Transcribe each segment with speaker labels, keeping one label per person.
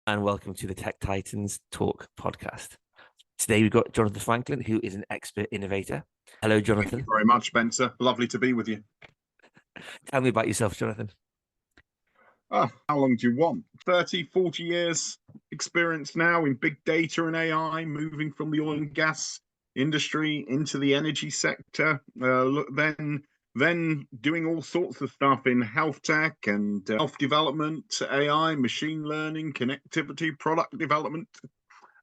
Speaker 1: And welcome to the Tech Titans Talk podcast. Today we've got Jonathan Franklin, who is an expert innovator. Hello, Jonathan.
Speaker 2: Thank you very much, Spencer. Lovely to be with you.
Speaker 1: Tell me about yourself, Jonathan.
Speaker 2: How long do you want? 30, 40 years experience now in big data and AI, moving from the oil and gas industry into the energy sector. Then doing all sorts of stuff in health tech and health development, AI, machine learning, connectivity, product development.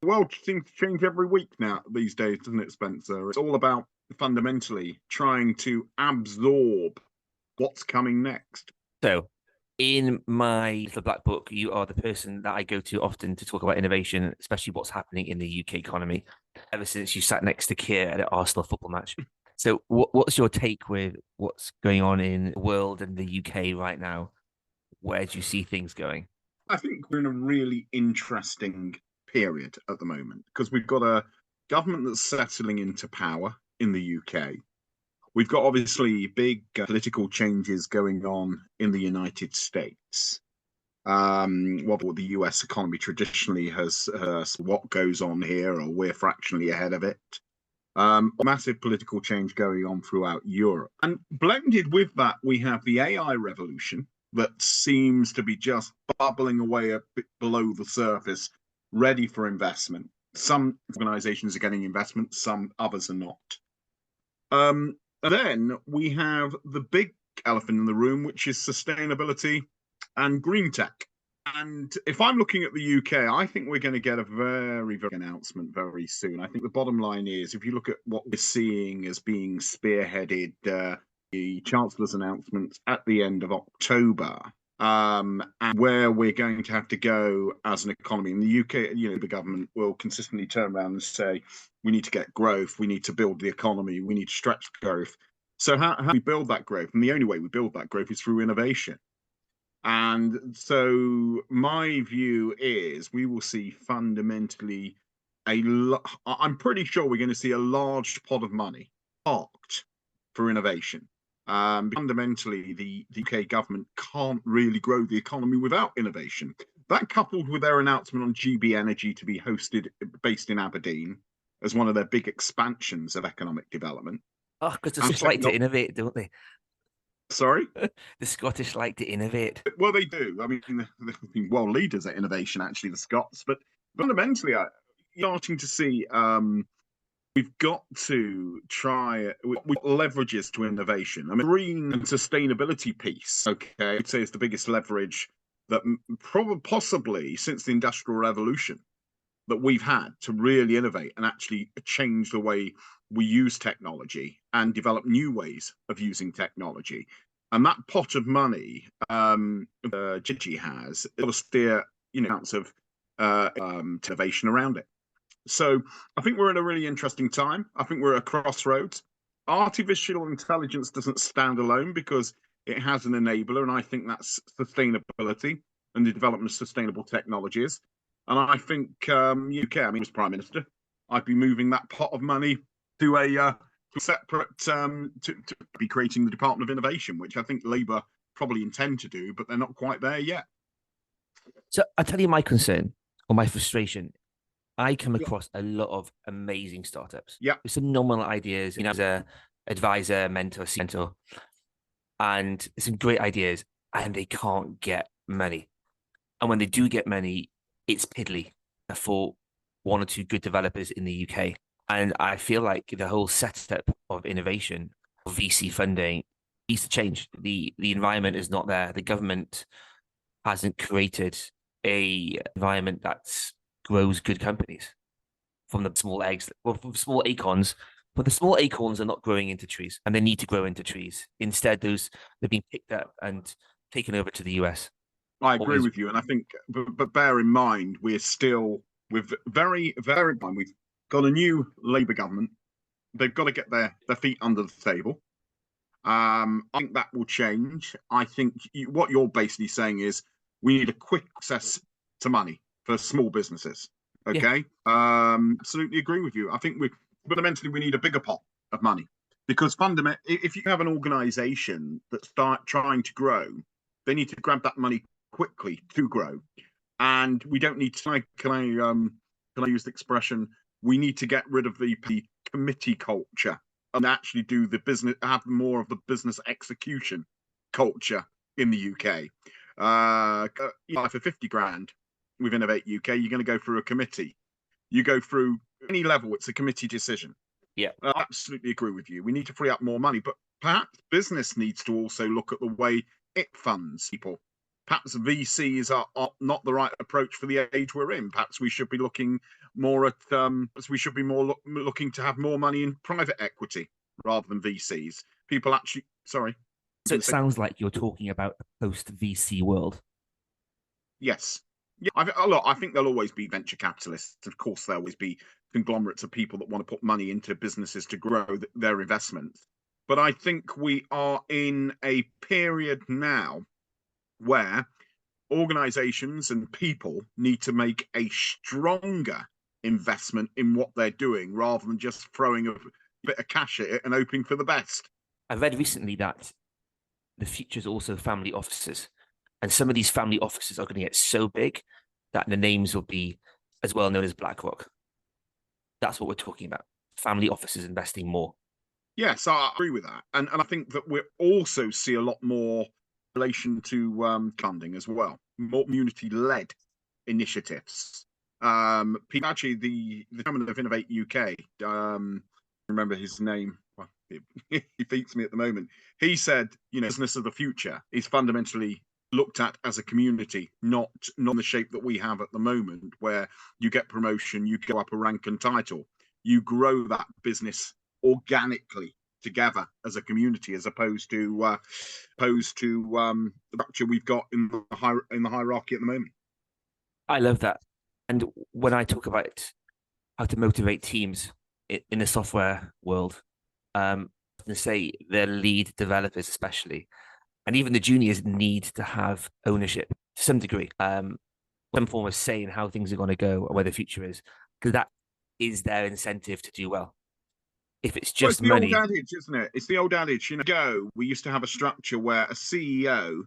Speaker 2: The world seems to change every week now these days, doesn't it, Spencer? It's all about fundamentally trying to absorb what's coming next.
Speaker 1: So, in my little black book, you are the person that I go to often to talk about innovation, especially what's happening in the UK economy, ever since you sat next to Keir at an Arsenal football match. So, what's your take with what's going on in the world and the UK right now? Where do you see things going?
Speaker 2: I think we're in a really interesting period at the moment because we've got a government that's settling into power in the UK. We've got obviously big political changes going on in the United States. What the US economy traditionally has, what goes on here, or we're fractionally ahead of it. Massive political change going on throughout Europe. And blended with that, we have the AI revolution that seems to be just bubbling away a bit below the surface, ready for investment. Some organizations are getting investment, some others are not. And then we have the big elephant in the room, which is sustainability and green tech. And if I'm looking at the UK, I think we're going to get a very announcement very soon. I think the bottom line is, if you look at what we're seeing as being spearheaded, the Chancellor's announcement at the end of October, and where we're going to have to go as an economy. In the UK, the government will consistently turn around and say, we need to get growth, we need to build the economy, we need to stretch growth. So how do we build that growth? And the only way we build that growth is through innovation. And so my view is we will see fundamentally I'm pretty sure we're going to see a large pot of money parked for innovation. Fundamentally, the UK government can't really grow the economy without innovation. That, coupled with their announcement on GB Energy to be based in Aberdeen as one of their big expansions of economic development.
Speaker 1: Oh, because the Scottish like to innovate, don't they?
Speaker 2: Sorry?
Speaker 1: The Scottish like to innovate.
Speaker 2: Well, they do. I mean, they've been world leaders at innovation, actually, the Scots. But fundamentally, I'm starting to see we've got to try with leverages to innovation. I mean, green and sustainability piece, okay, I'd say is the biggest leverage that possibly since the Industrial Revolution that we've had to really innovate and actually change the way we use technology and develop new ways of using technology. And that pot of money Gigi has, it'll steer amounts of innovation around it. So I think we're in a really interesting time. I think we're at a crossroads. Artificial intelligence doesn't stand alone because it has an enabler, and I think that's sustainability and the development of sustainable technologies. And I think UK, I mean, as Prime Minister, I'd be moving that pot of money to a separate, to be creating the Department of Innovation, which I think Labour probably intend to do, but they're not quite there yet.
Speaker 1: So I'll tell you my concern or my frustration. I come across a lot of amazing startups.
Speaker 2: Yeah.
Speaker 1: With some nominal ideas, as an advisor, mentor, and some great ideas, and they can't get money. And when they do get money, it's piddly for one or two good developers in the UK. And I feel like the whole setup of innovation, of VC funding, needs to change. The environment is not there. The government hasn't created a environment that grows good companies from the small eggs, well, from small acorns. But the small acorns are not growing into trees, and they need to grow into trees. Instead, they're being picked up and taken over to the US.
Speaker 2: I agree with you, and I think, but bear in mind, we've very we've got a new Labour government. They've got to get their feet under the table. I think that will change. I think what you're basically saying is we need a quick access to money for small businesses. Okay, yeah. Absolutely agree with you. I think fundamentally we need a bigger pot of money because fundamentally, if you have an organisation that start trying to grow, they need to grab that money quickly to grow. and we don't need to. Can I use the expression? We need to get rid of the committee culture and actually do the business, have more of the business execution culture in the UK. For 50 grand with Innovate UK, you're going to go through a committee. You go through any level, it's a committee decision.
Speaker 1: Yeah,
Speaker 2: I absolutely agree with you. We need to free up more money, but perhaps business needs to also look at the way it funds people. Perhaps VCs are not the right approach for the age we're in. Perhaps we should be looking more at looking to have more money in private equity rather than VCs. People actually, sorry.
Speaker 1: so it sounds like you're talking about a post VC world.
Speaker 2: Yes. Yeah, I think there'll always be venture capitalists. Of course, there'll always be conglomerates of people that want to put money into businesses to grow their investments. But I think we are in a period now where organizations and people need to make a stronger investment in what they're doing rather than just throwing a bit of cash at it and hoping for the best.
Speaker 1: I read recently that the future is also family offices. And some of these family offices are going to get so big that the names will be as well known as BlackRock. That's what we're talking about. Family offices investing more.
Speaker 2: Yes, I agree with that. And I think that we also see a lot more relation to funding as well, more community-led initiatives. Actually, the chairman of Innovate UK, remember his name, well, he beats me at the moment. He said, business of the future is fundamentally looked at as a community, not the shape that we have at the moment, where you get promotion, you go up a rank and title, you grow that business organically together as a community, as opposed to the structure we've got in the hierarchy at the moment.
Speaker 1: I love that. And when I talk about how to motivate teams in the software world, to say the lead developers especially, and even the juniors need to have ownership to some degree, some form of say in how things are going to go or where the future is, because that is their incentive to do well. If it's just
Speaker 2: money, it's the
Speaker 1: money,
Speaker 2: old adage, isn't it? It's the old adage. We used to have a structure where a CEO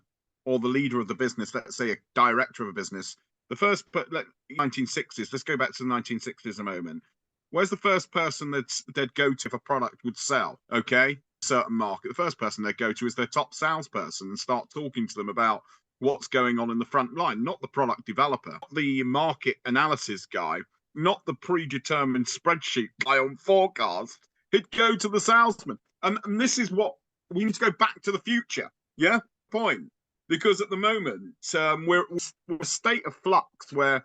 Speaker 2: or the leader of the business, let's say a director of a business, the first 1960s. Let's go back to the 1960s a moment. Where's the first person they'd go to if a product would sell? Okay, certain market. The first person they'd go to is their top salesperson and start talking to them about what's going on in the front line, not the product developer, the market analysis guy, not the predetermined spreadsheet guy on forecast. He'd go to the salesman. And this is what we need to go back to the future. Yeah, point. Because at the moment, we're a state of flux where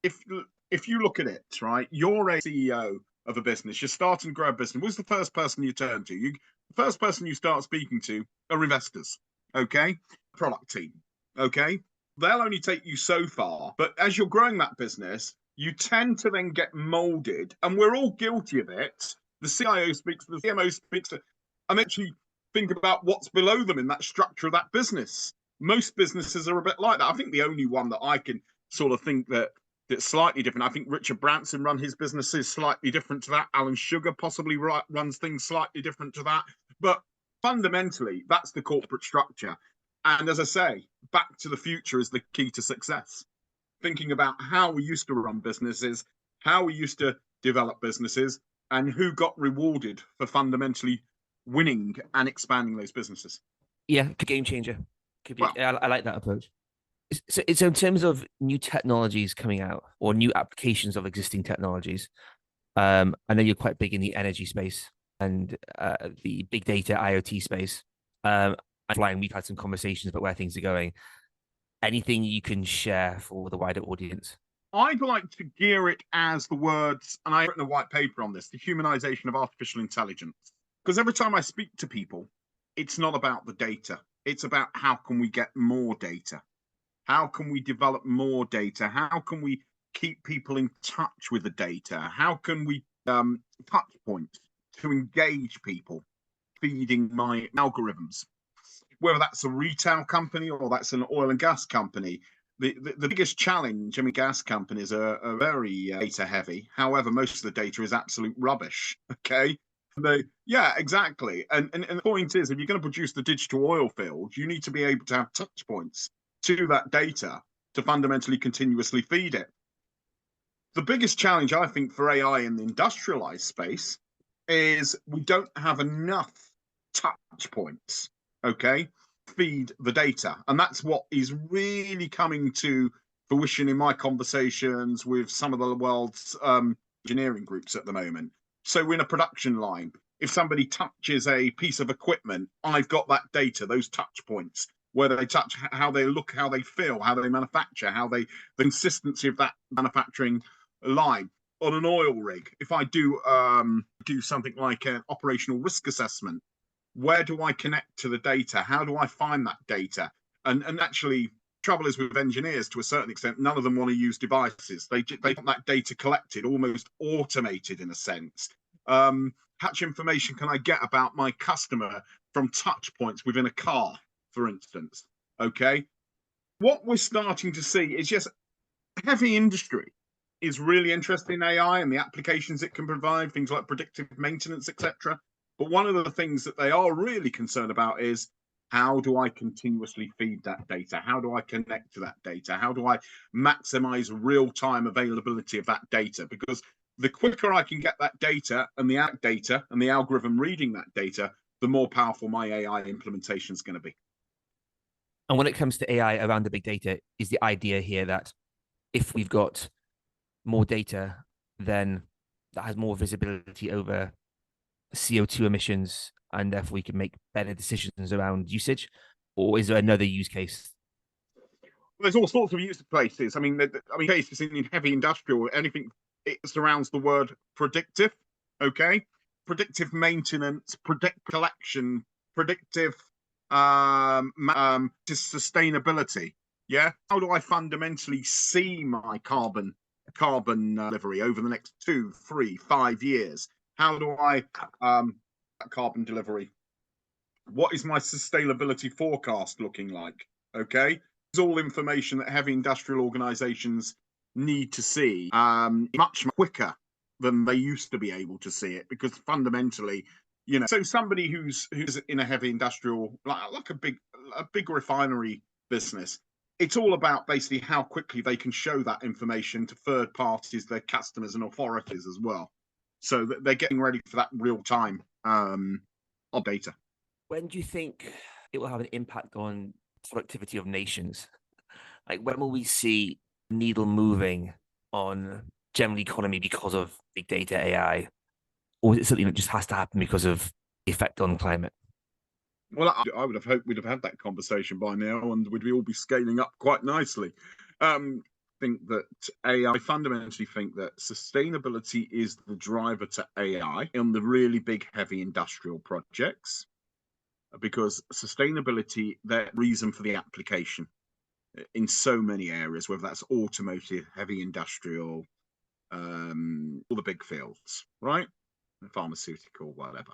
Speaker 2: if you look at it, right, you're a CEO of a business, you're starting to grow a business. Who's the first person you turn to? The first person you start speaking to are investors, okay? Product team, okay? They'll only take you so far. But as you're growing that business, you tend to then get molded, and we're all guilty of it. The CIO speaks, the CMO speaks, and actually think about what's below them in that structure of that business. Most businesses are a bit like that. I think the only one that I can sort of think that's slightly different, I think Richard Branson run his businesses slightly different to that. Alan Sugar possibly runs things slightly different to that. But fundamentally, that's the corporate structure. And as I say, back to the future is the key to success. Thinking about how we used to run businesses, how we used to develop businesses, and who got rewarded for fundamentally winning and expanding those businesses.
Speaker 1: Yeah, game changer. I like that approach. So in terms of new technologies coming out or new applications of existing technologies, I know you're quite big in the energy space and the big data IoT space. We've had some conversations about where things are going. Anything you can share for the wider audience?
Speaker 2: I'd like to gear it as the words, and I've written a white paper on this, the humanization of artificial intelligence. Because every time I speak to people, it's not about the data. It's about how can we get more data? How can we develop more data? How can we keep people in touch with the data? How can we touch points to engage people, feeding my algorithms? Whether that's a retail company or that's an oil and gas company, the biggest challenge, gas companies are very data heavy. However, most of the data is absolute rubbish. Okay. Yeah, exactly. And the point is, if you're going to produce the digital oil field, you need to be able to have touch points to that data to fundamentally continuously feed it. The biggest challenge, I think, for AI in the industrialized space is we don't have enough touch points, okay, feed the data. And that's what is really coming to fruition in my conversations with some of the world's engineering groups at the moment. So in a production line, if somebody touches a piece of equipment, I've got that data, those touch points, where they touch, how they look, how they feel, how they manufacture, the consistency of that manufacturing line. On an oil rig, if I do something like an operational risk assessment, where do I connect to the data? How do I find that data? And actually, trouble is with engineers to a certain extent, none of them want to use devices. They want that data collected, almost automated in a sense. How much information can I get about my customer from touch points within a car, for instance? Okay. What we're starting to see is just heavy industry is really interested in AI and the applications it can provide, things like predictive maintenance, etc. But one of the things that they are really concerned about is, how do I continuously feed that data? How do I connect to that data? How do I maximize real-time availability of that data? Because the quicker I can get that data and the algorithm reading that data, the more powerful my AI implementation is going to be.
Speaker 1: And when it comes to AI around the big data, is the idea here that if we've got more data, then that has more visibility over CO2 emissions, and therefore we can make better decisions around usage? Or is there another use case?
Speaker 2: There's all sorts of use cases. I mean, cases in heavy industrial, anything it surrounds the word predictive. Okay, predictive maintenance, predictive collection, predictive sustainability. Yeah, how do I fundamentally see my carbon delivery over the next 2, 3, 5 years? How do I carbon delivery? What is my sustainability forecast looking like? Okay, it's all information that heavy industrial organizations need to see much quicker than they used to be able to see it, because fundamentally, so somebody who's in a heavy industrial, like a big refinery business, it's all about basically how quickly they can show that information to third parties, their customers and authorities as well. So that they're getting ready for that real time of data.
Speaker 1: When do you think it will have an impact on productivity of nations? Like, when will we see needle moving on general economy because of big data AI? Or is it something that just has to happen because of the effect on climate?
Speaker 2: Well, I would have hoped we'd have had that conversation by now, and we'd all be scaling up quite nicely. I fundamentally think that sustainability is the driver to AI in the really big, heavy industrial projects, because sustainability, the reason for the application in so many areas, whether that's automotive, heavy industrial, all the big fields, right? Pharmaceutical, whatever.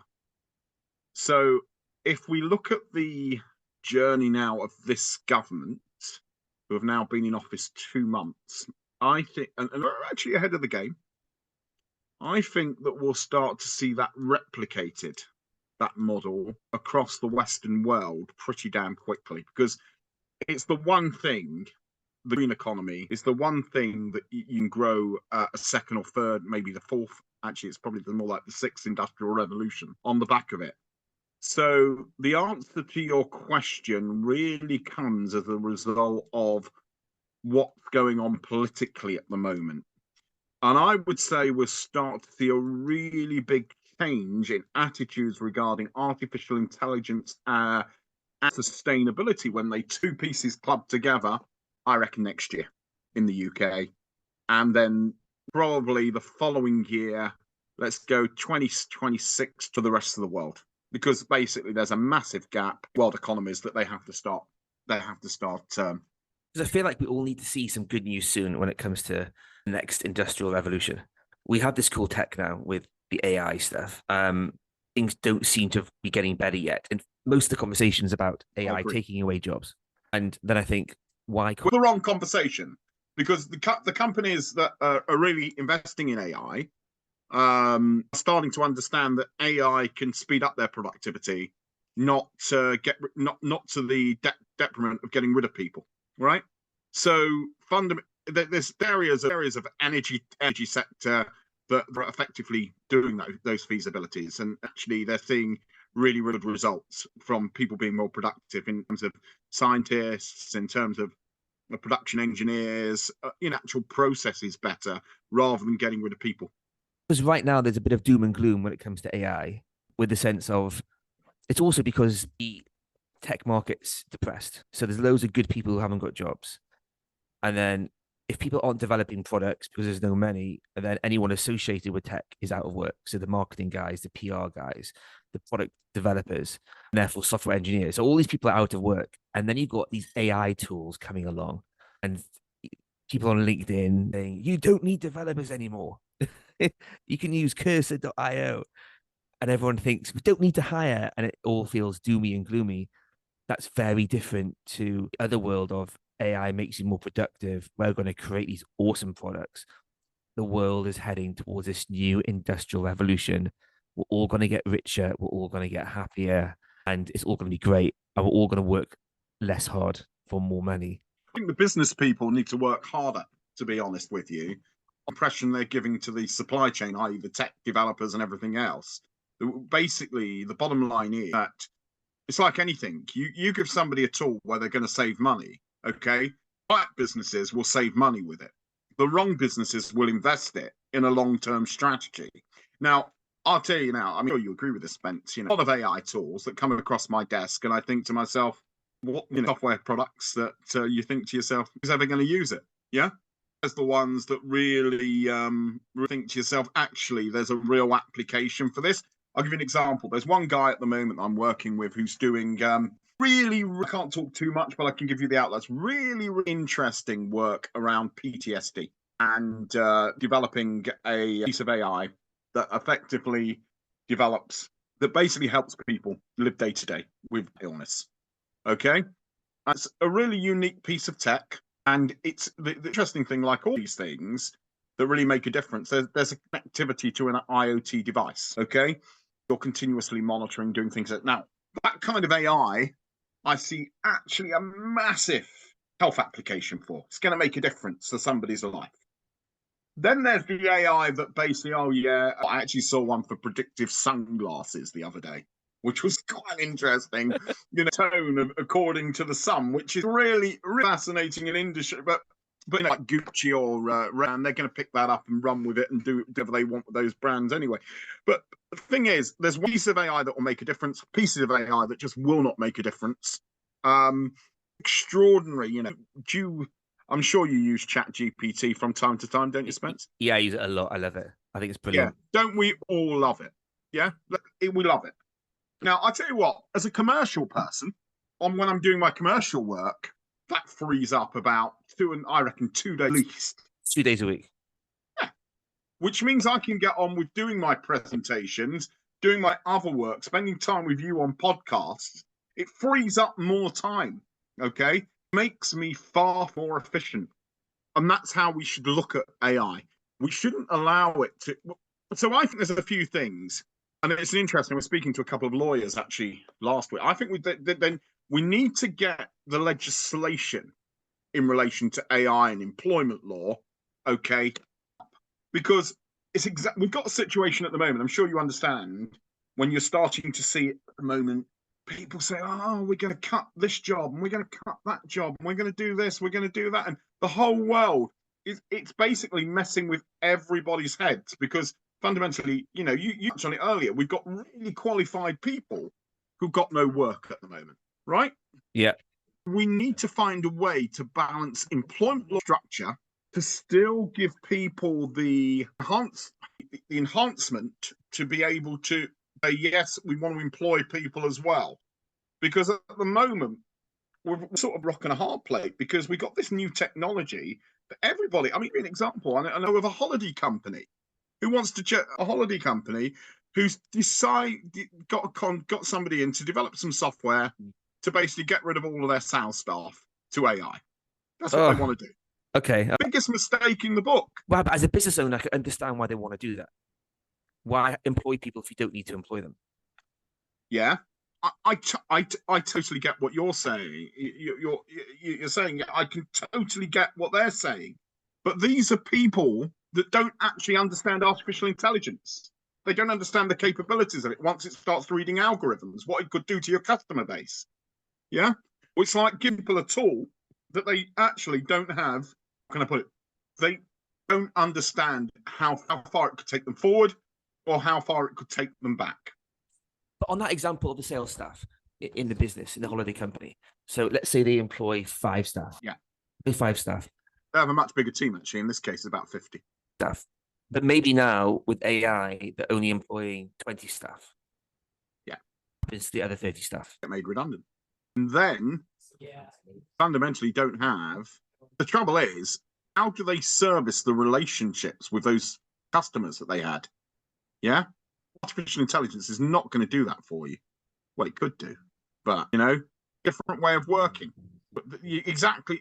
Speaker 2: So if we look at the journey now of this government, who have now been in office 2 months, I think, and are actually ahead of the game, I think that we'll start to see that replicated, that model, across the Western world pretty damn quickly, because it's the one thing, the green economy is the one thing that you can grow a second or third, maybe the fourth, actually it's probably more like the sixth industrial revolution on the back of it. So the answer to your question really comes as a result of what's going on politically at the moment. And I would say we'll start to see a really big change in attitudes regarding artificial intelligence and sustainability when they two pieces club together, I reckon next year in the UK. And then probably the following year, let's go 2026 to the rest of the world. Because basically there's a massive gap in world economies that they have to start. Because
Speaker 1: I feel like we all need to see some good news soon when it comes to the next industrial revolution. We have this cool tech now with the AI stuff. Things don't seem to be getting better yet. And most of the conversations about AI taking away jobs. And then I think, why?
Speaker 2: Well, the wrong conversation, because the companies that are really investing in AI are starting to understand that AI can speed up their productivity, not to the detriment of getting rid of people, right? So there's areas of energy sector that are effectively doing those feasibilities, and actually they're seeing really good results from people being more productive in terms of scientists, in terms of production engineers, in actual processes better rather than getting rid of people.
Speaker 1: Because right now there's a bit of doom and gloom when it comes to AI, with the sense of it's also because the tech market's depressed. So there's loads of good people who haven't got jobs. And then if people aren't developing products because there's no money, and then anyone associated with tech is out of work. So the marketing guys, the PR guys, the product developers, and therefore software engineers. So all these people are out of work. And then you've got these AI tools coming along, and people on LinkedIn saying, you don't need developers anymore. You can use cursor.io. And everyone thinks we don't need to hire, and it all feels doomy and gloomy. That's very different to the other world of AI makes you more productive. We're going to create these awesome products. The world is heading towards this new industrial revolution. We're all going to get richer. We're all going to get happier, and it's all going to be great. And we're all going to work less hard for more money.
Speaker 2: I think the business people need to work harder, to be honest with you. The impression they're giving to the supply chain, i.e. the tech developers and everything else. Basically, the bottom line is that it's like anything. You give somebody a tool where they're going to save money, okay? Right businesses will save money with it. The wrong businesses will invest it in a long-term strategy. Now, I'll tell you now, I'm sure you agree with this, Spence, a lot of AI tools that come across my desk, and I think to myself, what software products that you think to yourself, who's ever going to use it? Yeah? There's the ones that really think to yourself, actually, there's a real application for this. I'll give you an example. There's one guy at the moment I'm working with who's doing really, I can't talk too much, but I can give you the outlets. Really interesting work around PTSD and developing a piece of AI that effectively that basically helps people live day to day with illness. Okay? That's a really unique piece of tech. And it's the interesting thing, like all these things that really make a difference, there's a connectivity to an IoT device. Okay? You're continuously monitoring, doing things like now. That kind of AI, I see actually a massive health application for. It's going to make a difference to somebody's life. Then there's the AI that basically, oh yeah, I actually saw one for predictive sunglasses the other day, which was quite interesting, tone according to the sun, which is really, really fascinating in industry. But like Gucci or Rand, they're going to pick that up and run with it and do whatever they want with those brands anyway. But the thing is, there's one piece of AI that will make a difference, pieces of AI that just will not make a difference. Extraordinary, I'm sure you use ChatGPT from time to time, don't you, Spence?
Speaker 1: Yeah, I use it a lot. I love it. I think it's brilliant.
Speaker 2: Yeah, don't we all love it? Yeah, we love it. Now, I tell you what, as a commercial person, when I'm doing my commercial work, that frees up about 2 days at least.
Speaker 1: 2 days a week.
Speaker 2: Yeah. Which means I can get on with doing my presentations, doing my other work, spending time with you on podcasts. It frees up more time, okay? Makes me far more efficient. And that's how we should look at AI. We shouldn't allow it to... So I think there's a few things, and it's interesting. We're speaking to a couple of lawyers actually last week. I think we need to get the legislation in relation to AI and employment law, okay? Because we've got a situation at the moment, I'm sure you understand, when you're starting to see it at the moment, people say, oh, we're going to cut this job, and we're going to cut that job, and we're going to do this, we're going to do that. And the whole world, it's basically messing with everybody's heads because fundamentally, you touched on it earlier, we've got really qualified people who've got no work at the moment, right?
Speaker 1: Yeah.
Speaker 2: We need to find a way to balance employment law structure to still give people the enhancement to be able to say, yes, we want to employ people as well. Because at the moment, we're sort of rocking a hard plate because we got this new technology that everybody, I mean, an example, I know of a holiday company who wants to check a holiday company who's got somebody in to develop some software to basically get rid of all of their sales staff to AI. That's what they want to do.
Speaker 1: Okay.
Speaker 2: Biggest mistake in the book.
Speaker 1: Well, but as a business owner, I can understand why they want to do that. Why employ people if you don't need to employ them?
Speaker 2: Yeah, I totally get what you're saying. you're saying, I can totally get what they're saying. But these are people that don't actually understand artificial intelligence. They don't understand the capabilities of it once it starts reading algorithms, what it could do to your customer base. Yeah? It's like giving people a tool that they actually don't have. How can I put it? They don't understand how far it could take them forward or how far it could take them back.
Speaker 1: But on that example of the sales staff in the business, in the holiday company, so let's say they employ 5 staff.
Speaker 2: Yeah.
Speaker 1: 5 staff.
Speaker 2: They have a much bigger team, actually. In this case, it's about 50
Speaker 1: staff. But maybe now with AI, they're only employing 20 staff.
Speaker 2: Yeah.
Speaker 1: It's the other 30 staff.
Speaker 2: Get made redundant. And then fundamentally don't have. The trouble is, how do they service the relationships with those customers that they had? Yeah. Artificial intelligence is not going to do that for you. Well, it could do, but different way of working. But exactly.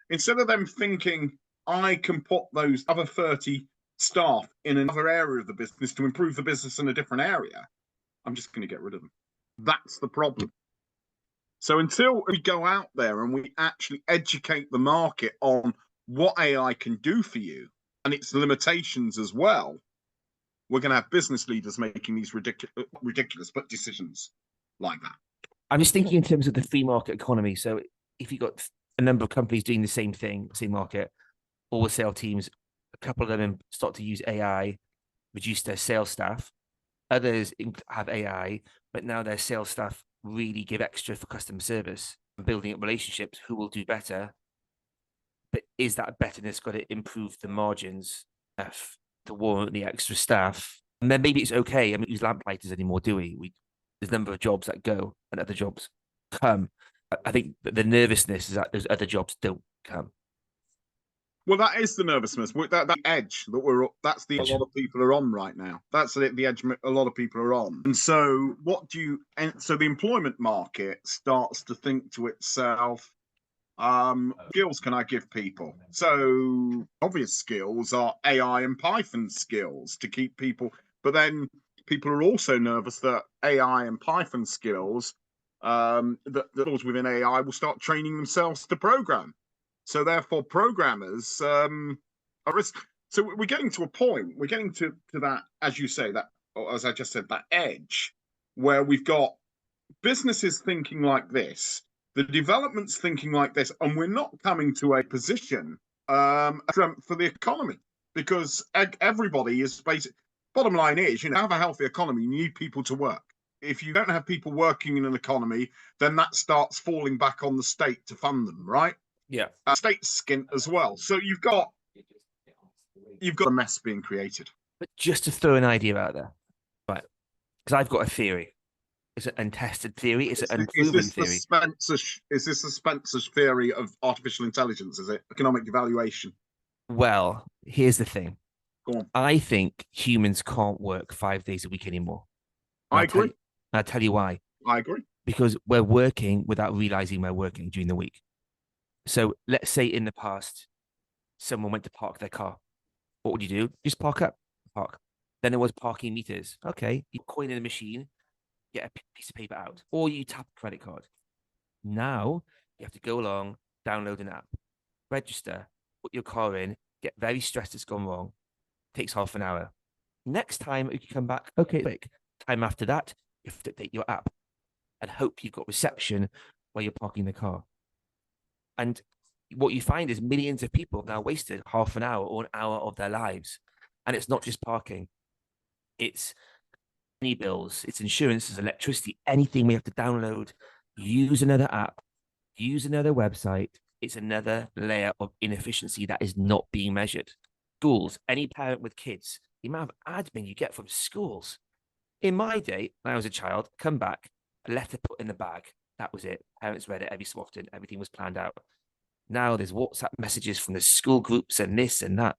Speaker 2: Instead of them thinking, I can put those other 30 staff in another area of the business to improve the business in a different area, I'm just going to get rid of them. That's the problem. So until we go out there and we actually educate the market on what AI can do for you and its limitations as well, we're going to have business leaders making these ridiculous but decisions like that.
Speaker 1: I'm just thinking in terms of the free market economy. So if you've got a number of companies doing the same thing, same market, all the sales teams, a couple of them start to use AI, reduce their sales staff. Others have AI, but now their sales staff really give extra for customer service and building up relationships. Who will do better? But is that betterness got to improve the margins to warrant the extra staff? And then maybe it's okay. I mean, we use lamplighters anymore, do we? There's a number of jobs that go and other jobs come. I think the nervousness is that those other jobs don't come.
Speaker 2: Well, that is the nervousness. That edge that that's the edge a lot of people are on right now. That's the edge a lot of people are on. And so so the employment market starts to think to itself, skills can I give people? So obvious skills are AI and Python skills to keep people, but then people are also nervous that AI and Python skills, that those within AI will start training themselves to program. So therefore, programmers are risk. So we're getting to a point. We're getting to that, as you say, that, or as I just said, that edge where we've got businesses thinking like this, the development's thinking like this, and we're not coming to a position for the economy because everybody is basic. Bottom line is, to have a healthy economy, you need people to work. If you don't have people working in an economy, then that starts falling back on the state to fund them, right?
Speaker 1: Yeah.
Speaker 2: State's skint as well. So you've got a mess being created.
Speaker 1: But just to throw an idea out there, right? Because I've got a theory. It's an untested theory. It's an unproven theory.
Speaker 2: Is this the Spencer's theory of artificial intelligence? Is it economic devaluation?
Speaker 1: Well, here's the thing.
Speaker 2: Go on.
Speaker 1: I think humans can't work 5 days a week anymore.
Speaker 2: I agree.
Speaker 1: I'll tell you why.
Speaker 2: I agree.
Speaker 1: Because we're working without realizing we're working during the week. So let's say in the past, someone went to park their car. What would you do? Just park up, park. Then there was parking meters. Okay, you coin in the machine, get a piece of paper out, or you tap a credit card. Now you have to go along, download an app, register, put your car in, get very stressed it's gone wrong. Takes half an hour. Next time you come back, okay, quick. Time after that, you have to update your app and hope you've got reception while you're parking the car. And what you find is millions of people have now wasted half an hour or an hour of their lives. And it's not just parking. It's any bills, it's insurance, it's electricity, anything we have to download, use another app, use another website. It's another layer of inefficiency that is not being measured. Schools, any parent with kids, the amount of admin you get from schools. In my day, when I was a child, come back, a letter put in the bag. That was it. Parents read it every so often. Everything was planned out. Now there's WhatsApp messages from the school groups and this and that.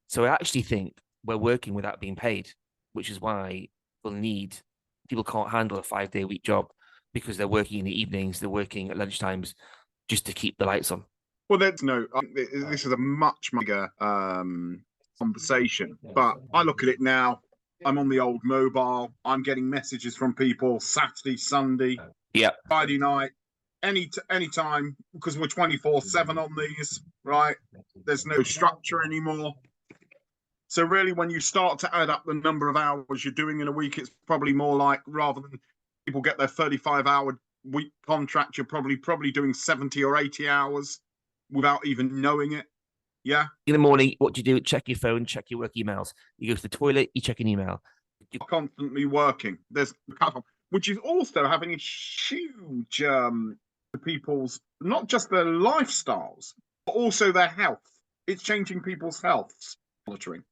Speaker 1: So I actually think we're working without being paid, which is why people can't handle a 5-day week job because they're working in the evenings, they're working at lunchtimes just to keep the lights on.
Speaker 2: Well, this is a much bigger conversation, but I look at it now. I'm on the old mobile. I'm getting messages from people Saturday, Sunday,
Speaker 1: yeah,
Speaker 2: Friday night. any time, because we're 24/7 on these, right? There's no structure anymore. So really, when you start to add up the number of hours you're doing in a week, it's probably more like, rather than people get their 35-hour week contract, you're probably doing 70 or 80 hours without even knowing it. Yeah.
Speaker 1: In the morning, what do you do? Check your phone, check your work emails. You go to the toilet, you check an email.
Speaker 2: You're constantly working. There's which is also having a huge people's, not just their lifestyles, but also their health. It's changing people's health monitoring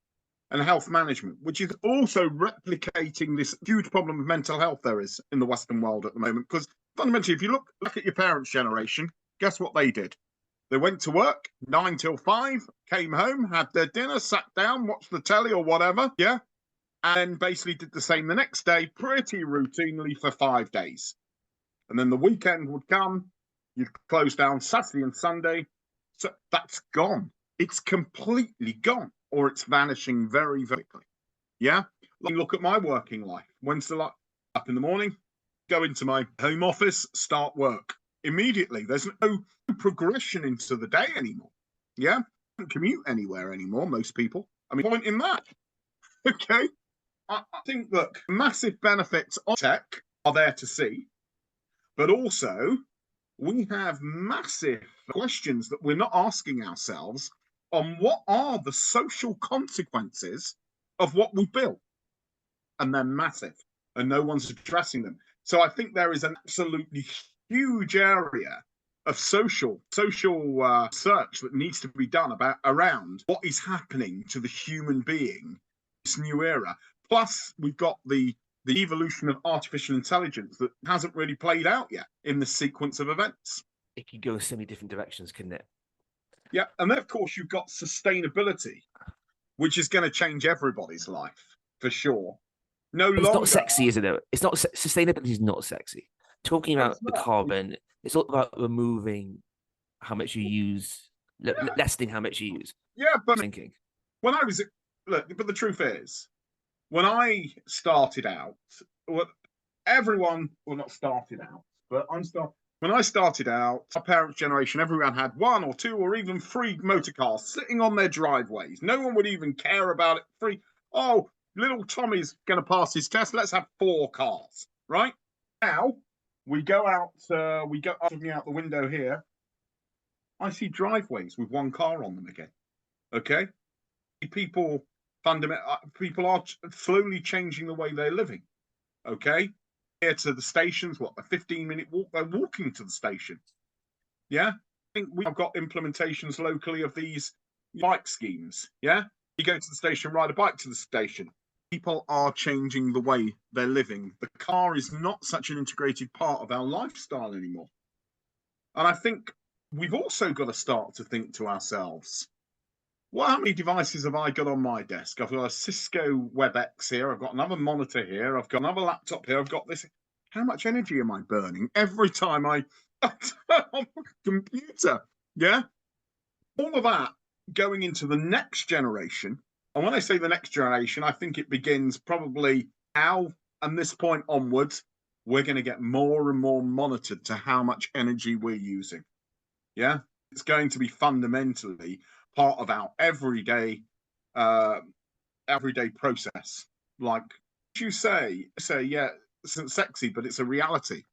Speaker 2: and health management, which is also replicating this huge problem of mental health there is in the Western world at the moment. Because fundamentally, if you look at your parents' generation, guess what they did? They went to work 9 till 5, came home, had their dinner, sat down, watched the telly or whatever, yeah, and then basically did the same the next day, pretty routinely for 5 days. And then the weekend would come, you'd close down Saturday and Sunday, so that's gone. It's completely gone, or it's vanishing very, very quickly. Yeah? Look at my working life. When's the up in the morning, go into my home office, start work. Immediately, there's no progression into the day anymore. Yeah? Don't commute anywhere anymore, most people. I mean, point in that. Okay? I think, look, massive benefits of tech are there to see, but also we have massive questions that we're not asking ourselves on what are the social consequences of what we built. And they're massive, and no one's addressing them. So I think there is an absolutely huge area of social research that needs to be done around what is happening to the human being this new era. Plus, we've got the evolution of artificial intelligence that hasn't really played out yet in the sequence of events.
Speaker 1: It could go so many different directions, couldn't it?
Speaker 2: Yeah, and then of course you've got sustainability, which is going to change everybody's life for sure. No longer.
Speaker 1: It's not sexy, is it? Though it's not. Sustainability is not sexy. Talking about the carbon, it's all about removing how much you use, lessening how much you use.
Speaker 2: Yeah, but
Speaker 1: thinking
Speaker 2: when I was but the truth is, when I started out, everyone, well, not started out, but when I started out, our parents' generation, everyone had 1 or 2 or even 3 motor cars sitting on their driveways. No one would even care about it. 3, oh, little Tommy's going to pass his test. Let's have 4 cars, right? Now, we go out looking out the window here. I see driveways with 1 car on them again. Okay? People are slowly changing the way they're living. Okay? Here to the stations, a 15-minute walk, they're walking to the station. Yeah? I think we've got implementations locally of these bike schemes. Yeah? You go to the station, ride a bike to the station. People are changing the way they're living. The car is not such an integrated part of our lifestyle anymore. And I think we've also got to start to think to ourselves, well, how many devices have I got on my desk? I've got a Cisco WebEx here. I've got another monitor here. I've got another laptop here. I've got this. How much energy am I burning every time I turn on the computer? Yeah? All of that going into the next generation. And when I say the next generation, I think it begins probably now, and this point onwards, we're going to get more and more monitored to how much energy we're using. Yeah? It's going to be fundamentally part of our everyday process. Like you say, yeah, it's not sexy, but it's a reality.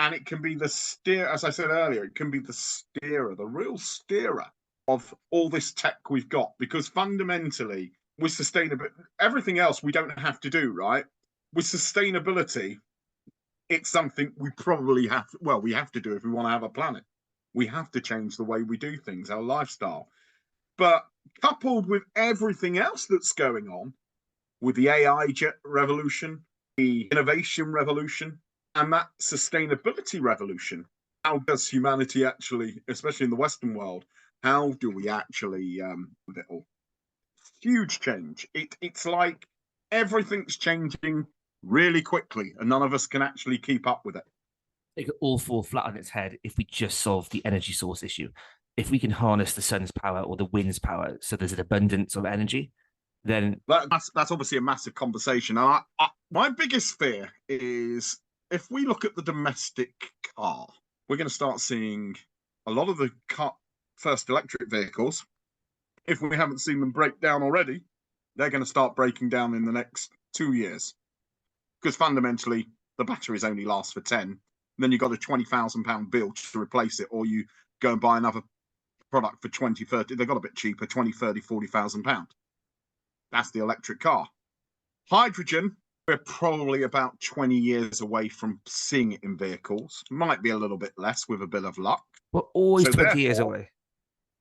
Speaker 2: And it can be the steer, as I said earlier, it can be the steerer, the real steerer of all this tech we've got, because fundamentally with sustainability, everything else we don't have to do, right? With sustainability, it's something we probably we have to do if we want to have a planet. We have to change the way we do things, our lifestyle. But coupled with everything else that's going on, with the AI revolution, the innovation revolution, and that sustainability revolution, how does humanity actually, especially in the Western world, how do we actually huge change? It's like everything's changing really quickly, and none of us can actually keep up with it.
Speaker 1: It could all fall flat on its head if we just solve the energy source issue. If we can harness the sun's power or the wind's power so there's an abundance of energy, then
Speaker 2: that's obviously a massive conversation. And my biggest fear is if we look at the domestic car, we're going to start seeing a lot of the first electric vehicles. If we haven't seen them break down already, they're going to start breaking down in the next 2 years. Because fundamentally, the batteries only last for 10. And then you've got a £20,000 bill to replace it, or you go and buy another product for 20, 30. They got a bit cheaper, 20, 30, £40,000. That's the electric car. Hydrogen, we're probably about 20 years away from seeing it in vehicles. Might be a little bit less with a bit of luck.
Speaker 1: We're always 20 years away.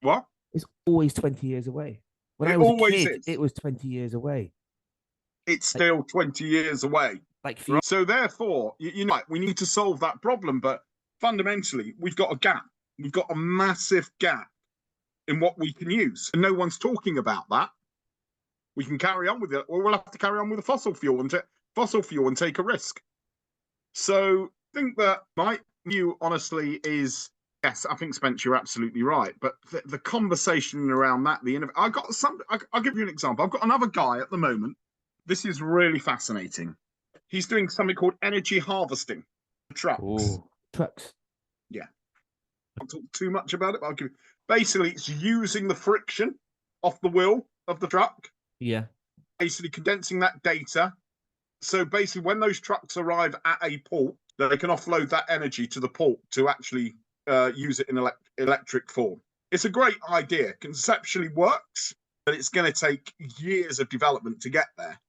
Speaker 2: What?
Speaker 1: It's always 20 years away. When
Speaker 2: It
Speaker 1: I was a
Speaker 2: always
Speaker 1: kid,
Speaker 2: is.
Speaker 1: it was 20 years away.
Speaker 2: It's still 20 years away.
Speaker 1: Right?
Speaker 2: So therefore, you know, we need to solve that problem. But fundamentally, we've got a gap. We've got a massive gap in what we can use. And no one's talking about that. We can carry on with it, or we'll have to carry on with the fossil fuel and take a risk. So I think that my view, honestly, is yes. I think Spence, you're absolutely right. But the conversation around that, I'll give you an example. I've got another guy at the moment. This is really fascinating. He's doing something called energy harvesting for trucks.
Speaker 1: Ooh, trucks.
Speaker 2: Yeah. I won't talk too much about it, but I'll give you. Basically, it's using the friction off the wheel of the truck.
Speaker 1: Yeah.
Speaker 2: Basically condensing that data. So basically, when those trucks arrive at a port, they can offload that energy to the port to actually use it in electric form. It's a great idea. Conceptually works, but it's going to take years of development to get there.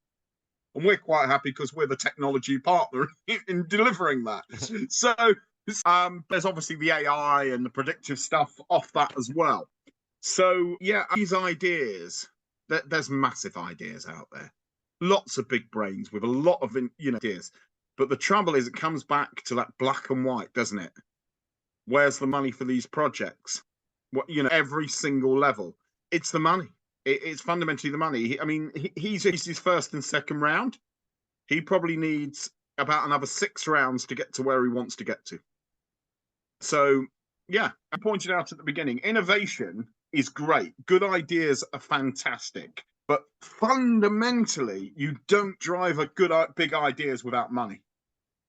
Speaker 2: And we're quite happy because we're the technology partner in delivering that. So there's obviously the AI and the predictive stuff off that as well. So yeah, these ideas, there's massive ideas out there. Lots of big brains with a lot of ideas. But the trouble is it comes back to that black and white, doesn't it? Where's the money for these projects? Every single level. It's the money. It's fundamentally the money. He's his first and second round. He probably needs about another 6 rounds to get to where he wants to get to. So, yeah, I pointed out at the beginning, innovation is great. Good ideas are fantastic. But fundamentally, you don't drive big ideas without money.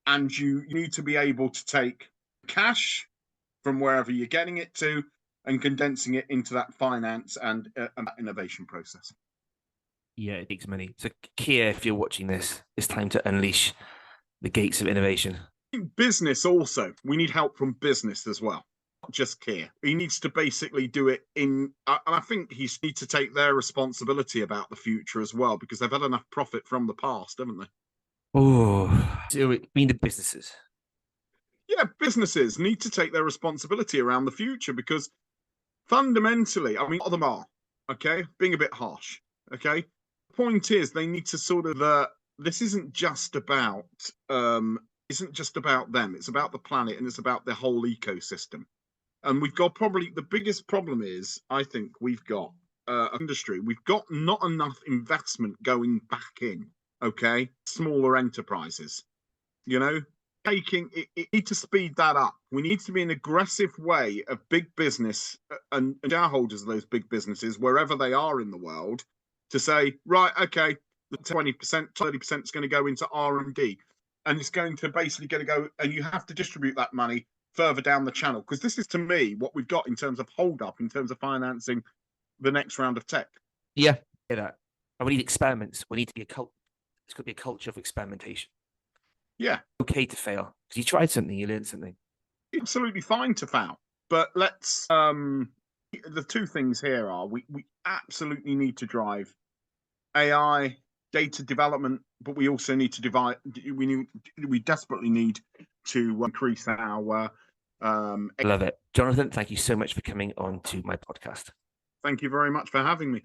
Speaker 2: And you need to be able to take cash from wherever you're getting it to and condensing it into that finance and that innovation process.
Speaker 1: Yeah, it takes money. So, Kia, if you're watching this, it's time to unleash the gates of innovation.
Speaker 2: Business also. We need help from business as well, not just Kia. He needs to basically do it and I think he needs to take their responsibility about the future as well, because they've had enough profit from the past, haven't they?
Speaker 1: Oh, so we need the businesses.
Speaker 2: Yeah, businesses need to take their responsibility around the future, because fundamentally, a lot of them are, okay, being a bit harsh, okay? The point is, they need to sort of, this isn't just about them, it's about the planet and it's about the whole ecosystem. And we've got probably, the biggest problem is, I think we've got industry, we've got not enough investment going back in, okay? Smaller enterprises, need to speed that up. We need to be an aggressive way of big business and shareholders of those big businesses, wherever they are in the world, to say, right, okay, the 20%, 30% is going to go into R&D, and it's going to basically go, and you have to distribute that money further down the channel, because this is, to me, what we've got in terms of hold up, in terms of financing the next round of tech.
Speaker 1: Yeah, that. And we need experiments. We need to be it's got to be a culture of experimentation.
Speaker 2: Yeah.
Speaker 1: Okay to fail. Because you tried something, you learned something.
Speaker 2: Absolutely fine to fail. But let's the two things here are we absolutely need to drive AI, data development, but we also need to we desperately need to increase our
Speaker 1: I love it. Jonathan, thank you so much for coming on to my podcast.
Speaker 2: Thank you very much for having me.